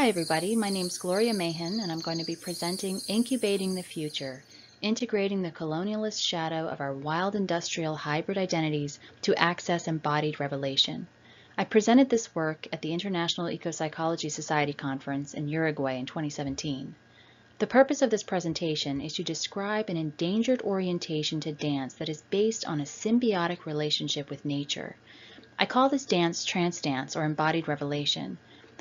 Hi everybody, my name's Gloria Mahan and I'm going to be presenting Incubating the Future, integrating the colonialist shadow of our wild industrial hybrid identities to access embodied revelation. I presented this work at the International Ecopsychology Society Conference in Uruguay in 2017. The purpose of this presentation is to describe an endangered orientation to dance that is based on a symbiotic relationship with nature. I call this dance trance dance or embodied revelation.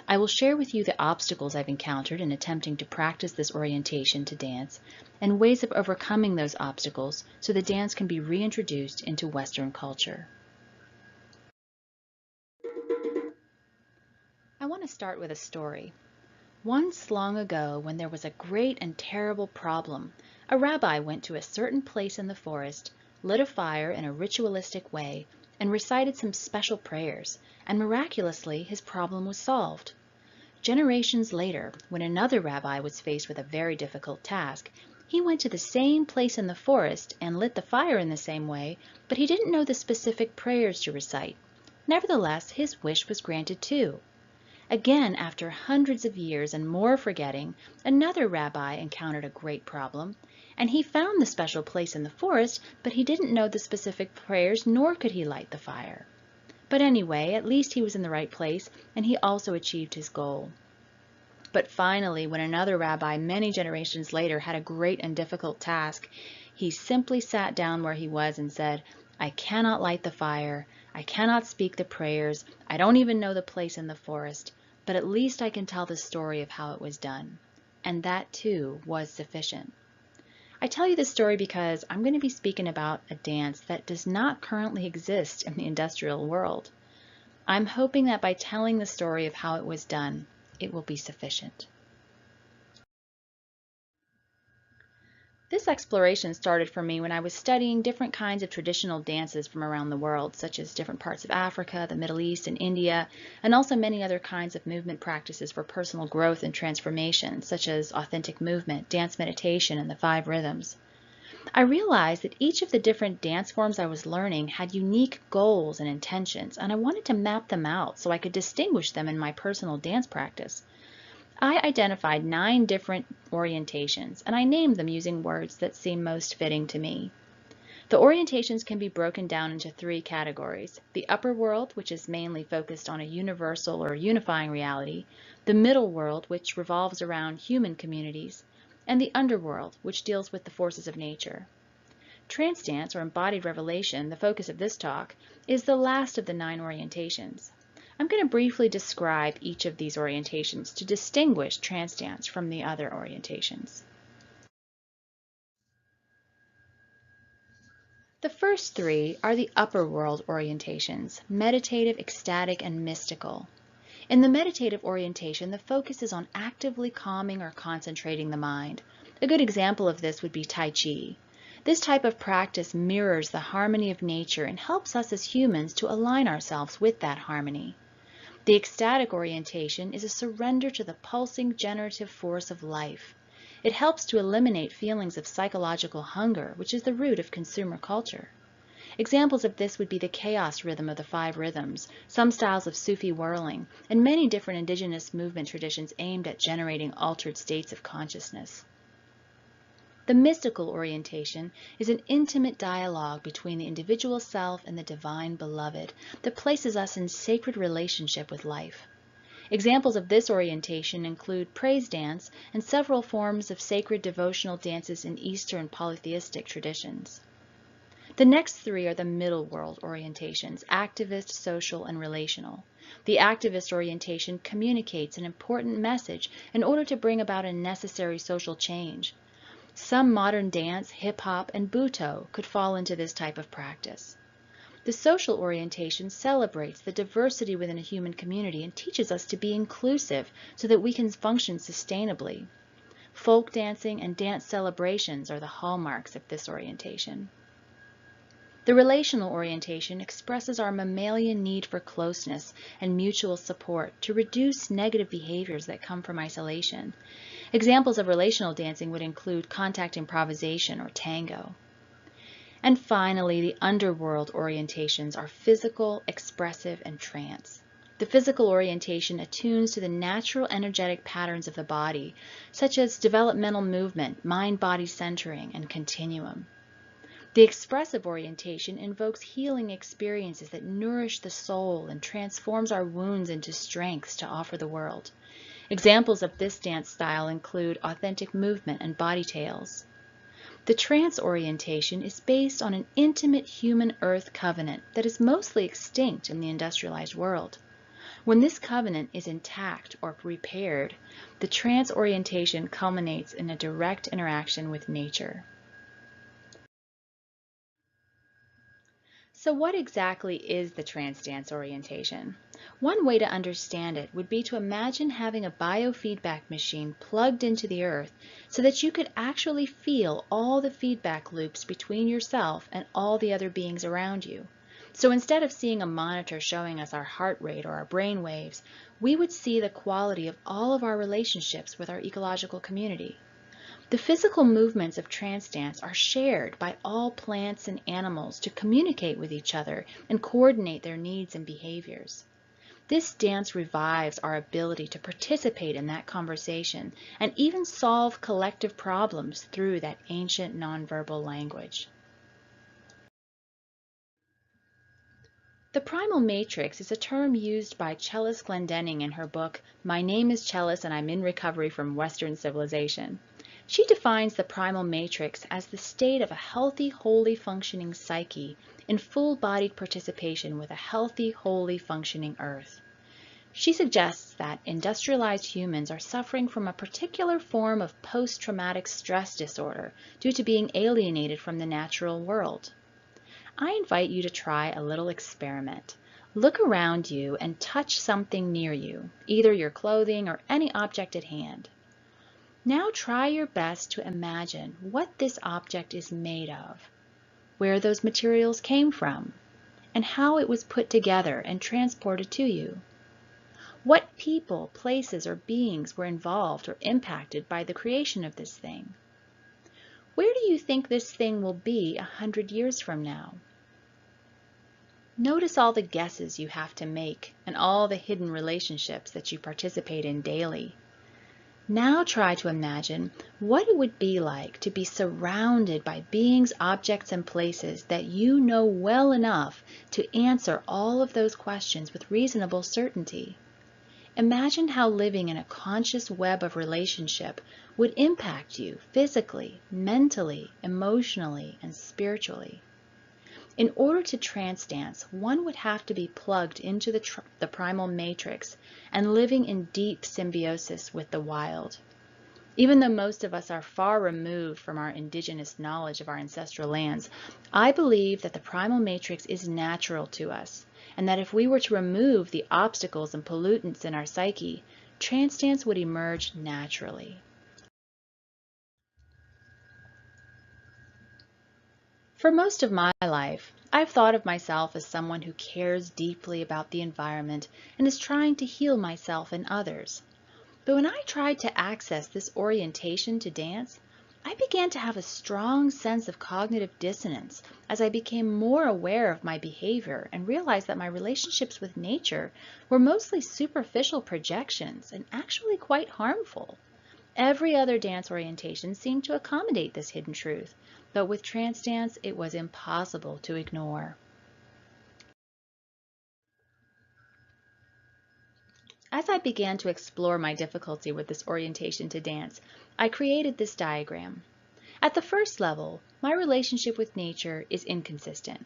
I will share with you the obstacles I've encountered in attempting to practice this orientation to dance and ways of overcoming those obstacles so the dance can be reintroduced into Western culture. I want to start with a story. Once long ago, when there was a great and terrible problem, a rabbi went to a certain place in the forest, lit a fire in a ritualistic way, and recited some special prayers, and miraculously his problem was solved. Generations later, when another rabbi was faced with a very difficult task, he went to the same place in the forest and lit the fire in the same way, but he didn't know the specific prayers to recite. Nevertheless, his wish was granted too. Again, after hundreds of years and more forgetting, another rabbi encountered a great problem, and he found the special place in the forest, but he didn't know the specific prayers, nor could he light the fire. But anyway, at least he was in the right place, and he also achieved his goal. But finally, when another rabbi many generations later had a great and difficult task, he simply sat down where he was and said, "I cannot light the fire, I cannot speak the prayers, I don't even know the place in the forest, but at least I can tell the story of how it was done." And that too was sufficient. I tell you this story because I'm going to be speaking about a dance that does not currently exist in the industrial world. I'm hoping that by telling the story of how it was done, it will be sufficient. This exploration started for me when I was studying different kinds of traditional dances from around the world, such as different parts of Africa, the Middle East, and India, and also many other kinds of movement practices for personal growth and transformation, such as authentic movement, dance meditation, and the 5 rhythms. I realized that each of the different dance forms I was learning had unique goals and intentions, and I wanted to map them out so I could distinguish them in my personal dance practice. I identified 9 different orientations, and I named them using words that seem most fitting to me. The orientations can be broken down into 3 categories: the upper world, which is mainly focused on a universal or unifying reality, the middle world, which revolves around human communities, and the underworld, which deals with the forces of nature. Trance dance, or embodied revelation, the focus of this talk, is the last of the 9 orientations. I'm going to briefly describe each of these orientations to distinguish trance dance from the other orientations. The first 3 are the upper world orientations: meditative, ecstatic, and mystical. In the meditative orientation, the focus is on actively calming or concentrating the mind. A good example of this would be Tai Chi. This type of practice mirrors the harmony of nature and helps us as humans to align ourselves with that harmony. The ecstatic orientation is a surrender to the pulsing generative force of life. It helps to eliminate feelings of psychological hunger, which is the root of consumer culture. Examples of this would be the chaos rhythm of the 5 rhythms, some styles of Sufi whirling, and many different indigenous movement traditions aimed at generating altered states of consciousness. The mystical orientation is an intimate dialogue between the individual self and the divine beloved that places us in sacred relationship with life. Examples of this orientation include praise dance and several forms of sacred devotional dances in Eastern polytheistic traditions. The next 3 are the middle world orientations: activist, social, and relational. The activist orientation communicates an important message in order to bring about a necessary social change. Some modern dance, hip-hop, and Buto could fall into this type of practice. The social orientation celebrates the diversity within a human community and teaches us to be inclusive so that we can function sustainably. Folk dancing and dance celebrations are the hallmarks of this orientation. The relational orientation expresses our mammalian need for closeness and mutual support to reduce negative behaviors that come from isolation. Examples of relational dancing would include contact improvisation or tango. And finally, the underworld orientations are physical, expressive, and trance. The physical orientation attunes to the natural energetic patterns of the body, such as developmental movement, mind-body centering, and continuum. The expressive orientation invokes healing experiences that nourish the soul and transforms our wounds into strengths to offer the world. Examples of this dance style include authentic movement and body tales. The trance orientation is based on an intimate human-earth covenant that is mostly extinct in the industrialized world. When this covenant is intact or repaired, the trance orientation culminates in a direct interaction with nature. So what exactly is the trance dance orientation? One way to understand it would be to imagine having a biofeedback machine plugged into the earth so that you could actually feel all the feedback loops between yourself and all the other beings around you. So instead of seeing a monitor showing us our heart rate or our brain waves, we would see the quality of all of our relationships with our ecological community. The physical movements of trance dance are shared by all plants and animals to communicate with each other and coordinate their needs and behaviors. This dance revives our ability to participate in that conversation and even solve collective problems through that ancient nonverbal language. The primal matrix is a term used by cellist Glendenning in her book, My Name is Cellist and I'm in Recovery from Western Civilization. She defines the primal matrix as the state of a healthy, wholly functioning psyche in full-bodied participation with a healthy, wholly functioning earth. She suggests that industrialized humans are suffering from a particular form of post-traumatic stress disorder due to being alienated from the natural world. I invite you to try a little experiment. Look around you and touch something near you, either your clothing or any object at hand. Now try your best to imagine what this object is made of, where those materials came from, and how it was put together and transported to you. What people, places, or beings were involved or impacted by the creation of this thing? Where do you think this thing will be 100 years from now? Notice all the guesses you have to make and all the hidden relationships that you participate in daily. Now try to imagine what it would be like to be surrounded by beings, objects, and places that you know well enough to answer all of those questions with reasonable certainty. Imagine how living in a conscious web of relationship would impact you physically, mentally, emotionally, and spiritually. In order to trance dance, one would have to be plugged into the primal matrix and living in deep symbiosis with the wild. Even though most of us are far removed from our indigenous knowledge of our ancestral lands, I believe that the primal matrix is natural to us, and that if we were to remove the obstacles and pollutants in our psyche, trance dance would emerge naturally. For most of my life, I've thought of myself as someone who cares deeply about the environment and is trying to heal myself and others. But when I tried to access this orientation to dance, I began to have a strong sense of cognitive dissonance as I became more aware of my behavior and realized that my relationships with nature were mostly superficial projections and actually quite harmful. Every other dance orientation seemed to accommodate this hidden truth, but with trance dance, it was impossible to ignore. As I began to explore my difficulty with this orientation to dance, I created this diagram. At the first level, my relationship with nature is inconsistent.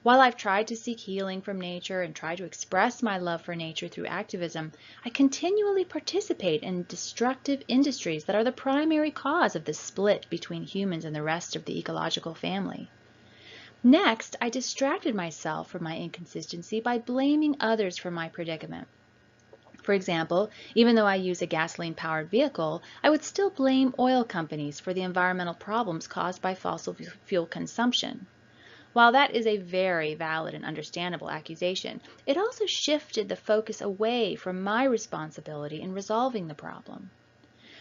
While I've tried to seek healing from nature and try to express my love for nature through activism, I continually participate in destructive industries that are the primary cause of the split between humans and the rest of the ecological family. Next, I distracted myself from my inconsistency by blaming others for my predicament. For example, even though I use a gasoline-powered vehicle, I would still blame oil companies for the environmental problems caused by fossil fuel consumption. While that is a very valid and understandable accusation, it also shifted the focus away from my responsibility in resolving the problem.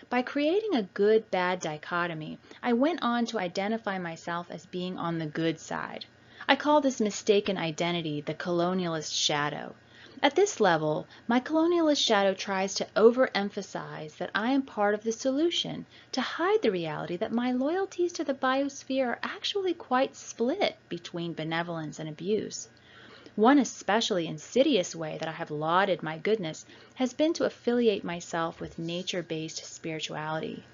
By creating a good-bad dichotomy, I went on to identify myself as being on the good side. I call this mistaken identity the colonialist shadow. At this level, my colonialist shadow tries to overemphasize that I am part of the solution, to hide the reality that my loyalties to the biosphere are actually quite split between benevolence and abuse. One especially insidious way that I have lauded my goodness has been to affiliate myself with nature-based spirituality.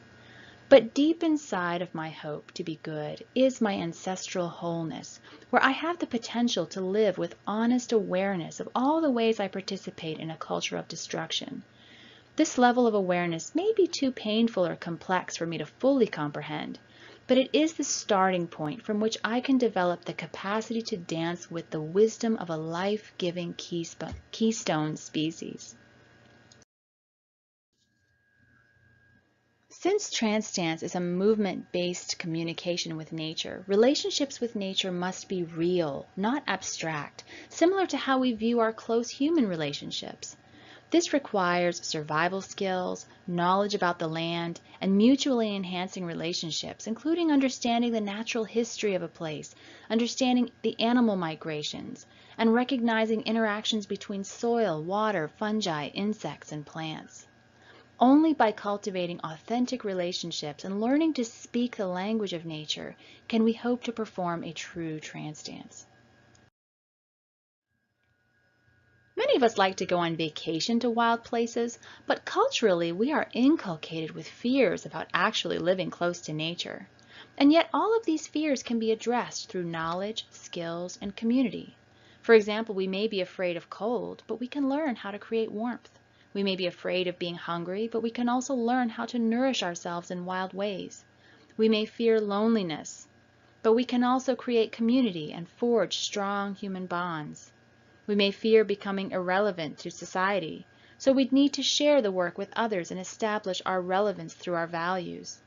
But deep inside of my hope to be good is my ancestral wholeness, where I have the potential to live with honest awareness of all the ways I participate in a culture of destruction. This level of awareness may be too painful or complex for me to fully comprehend, but it is the starting point from which I can develop the capacity to dance with the wisdom of a life-giving keystone species. Since trance dance is a movement-based communication with nature, relationships with nature must be real, not abstract, similar to how we view our close human relationships. This requires survival skills, knowledge about the land, and mutually enhancing relationships, including understanding the natural history of a place, understanding the animal migrations, and recognizing interactions between soil, water, fungi, insects, and plants. Only by cultivating authentic relationships and learning to speak the language of nature can we hope to perform a true trance dance. Many of us like to go on vacation to wild places, but culturally we are inculcated with fears about actually living close to nature. And yet all of these fears can be addressed through knowledge, skills, and community. For example, we may be afraid of cold, but we can learn how to create warmth. We may be afraid of being hungry, but we can also learn how to nourish ourselves in wild ways. We may fear loneliness, but we can also create community and forge strong human bonds. We may fear becoming irrelevant to society, so we'd need to share the work with others and establish our relevance through our values.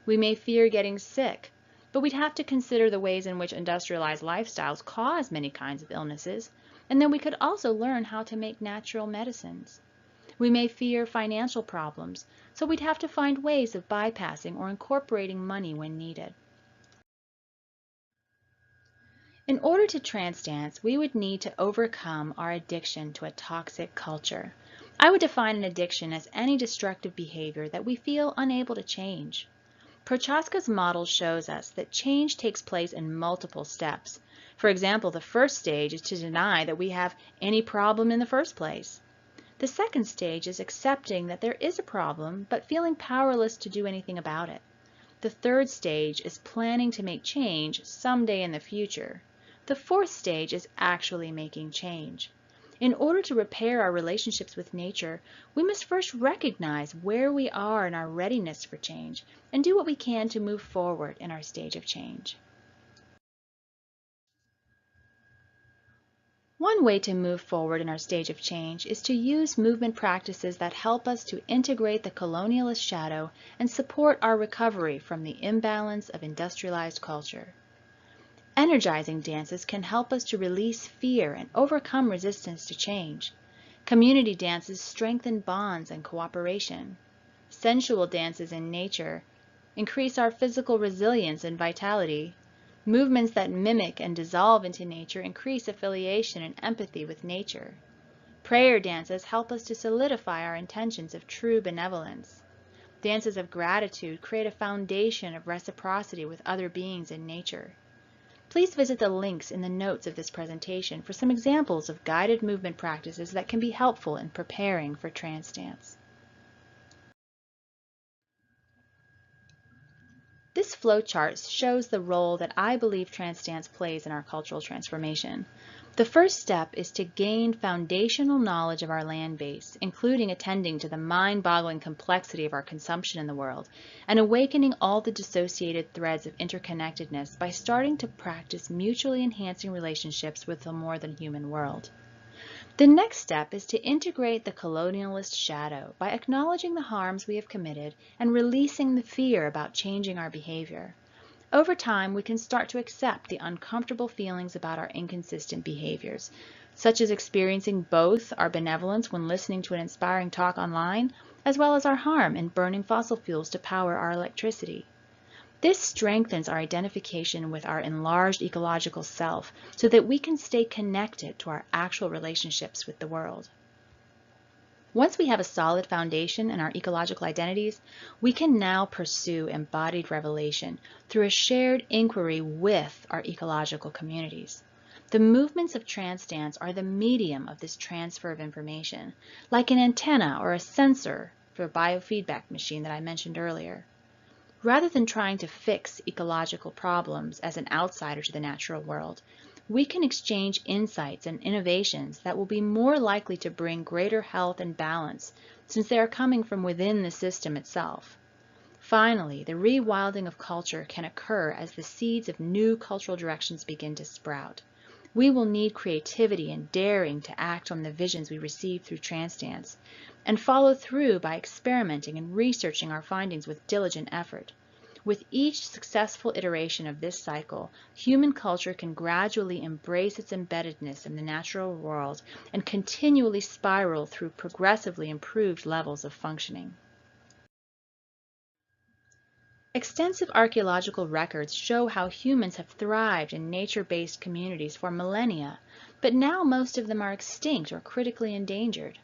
We may fear getting sick, but we'd have to consider the ways in which industrialized lifestyles cause many kinds of illnesses, and then we could also learn how to make natural medicines. We may fear financial problems, so we'd have to find ways of bypassing or incorporating money when needed. In order to trance dance, we would need to overcome our addiction to a toxic culture. I would define an addiction as any destructive behavior that we feel unable to change. Prochaska's model shows us that change takes place in multiple steps. For example, the first stage is to deny that we have any problem in the first place. The second stage is accepting that there is a problem, but feeling powerless to do anything about it. The third stage is planning to make change someday in the future. The fourth stage is actually making change. In order to repair our relationships with nature, we must first recognize where we are in our readiness for change and do what we can to move forward in our stage of change. One way to move forward in our stage of change is to use movement practices that help us to integrate the colonialist shadow and support our recovery from the imbalance of industrialized culture. Energizing dances can help us to release fear and overcome resistance to change. Community dances strengthen bonds and cooperation. Sensual dances in nature increase our physical resilience and vitality. Movements that mimic and dissolve into nature increase affiliation and empathy with nature. Prayer dances help us to solidify our intentions of true benevolence. Dances of gratitude create a foundation of reciprocity with other beings in nature. Please visit the links in the notes of this presentation for some examples of guided movement practices that can be helpful in preparing for trance dance. This flowchart shows the role that I believe trance dance plays in our cultural transformation. The first step is to gain foundational knowledge of our land base, including attending to the mind-boggling complexity of our consumption in the world, and awakening all the dissociated threads of interconnectedness by starting to practice mutually enhancing relationships with the more than human world. The next step is to integrate the colonialist shadow by acknowledging the harms we have committed and releasing the fear about changing our behavior. Over time, we can start to accept the uncomfortable feelings about our inconsistent behaviors, such as experiencing both our benevolence when listening to an inspiring talk online, as well as our harm in burning fossil fuels to power our electricity. This strengthens our identification with our enlarged ecological self so that we can stay connected to our actual relationships with the world. Once we have a solid foundation in our ecological identities, we can now pursue embodied revelation through a shared inquiry with our ecological communities. The movements of trance dance are the medium of this transfer of information, like an antenna or a sensor for a biofeedback machine that I mentioned earlier. Rather than trying to fix ecological problems as an outsider to the natural world, we can exchange insights and innovations that will be more likely to bring greater health and balance since they are coming from within the system itself. Finally, the rewilding of culture can occur as the seeds of new cultural directions begin to sprout. We will need creativity and daring to act on the visions we receive through trance dance, and follow through by experimenting and researching our findings with diligent effort. With each successful iteration of this cycle, human culture can gradually embrace its embeddedness in the natural world and continually spiral through progressively improved levels of functioning. Extensive archaeological records show how humans have thrived in nature-based communities for millennia, but now most of them are extinct or critically endangered.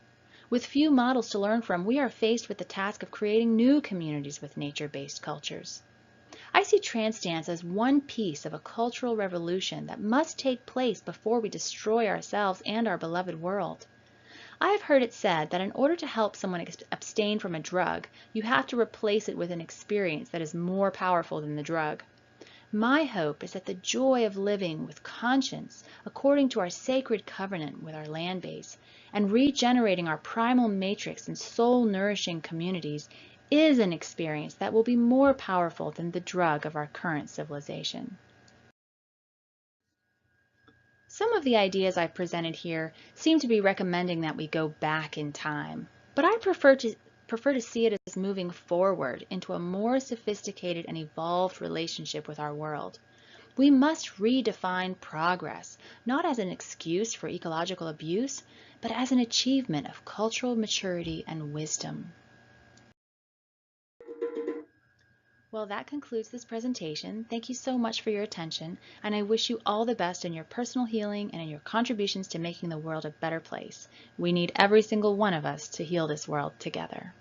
With few models to learn from, we are faced with the task of creating new communities with nature-based cultures. I see trance dance as one piece of a cultural revolution that must take place before we destroy ourselves and our beloved world. I have heard it said that in order to help someone abstain from a drug, you have to replace it with an experience that is more powerful than the drug. My hope is that the joy of living with conscience according to our sacred covenant with our land base and regenerating our primal matrix in soul-nourishing communities is an experience that will be more powerful than the drug of our current civilization. Some of the ideas I've presented here seem to be recommending that we go back in time, but I prefer to see it as moving forward into a more sophisticated and evolved relationship with our world. We must redefine progress, not as an excuse for ecological abuse, but as an achievement of cultural maturity and wisdom. Well, that concludes this presentation. Thank you so much for your attention, and I wish you all the best in your personal healing and in your contributions to making the world a better place. We need every single one of us to heal this world together.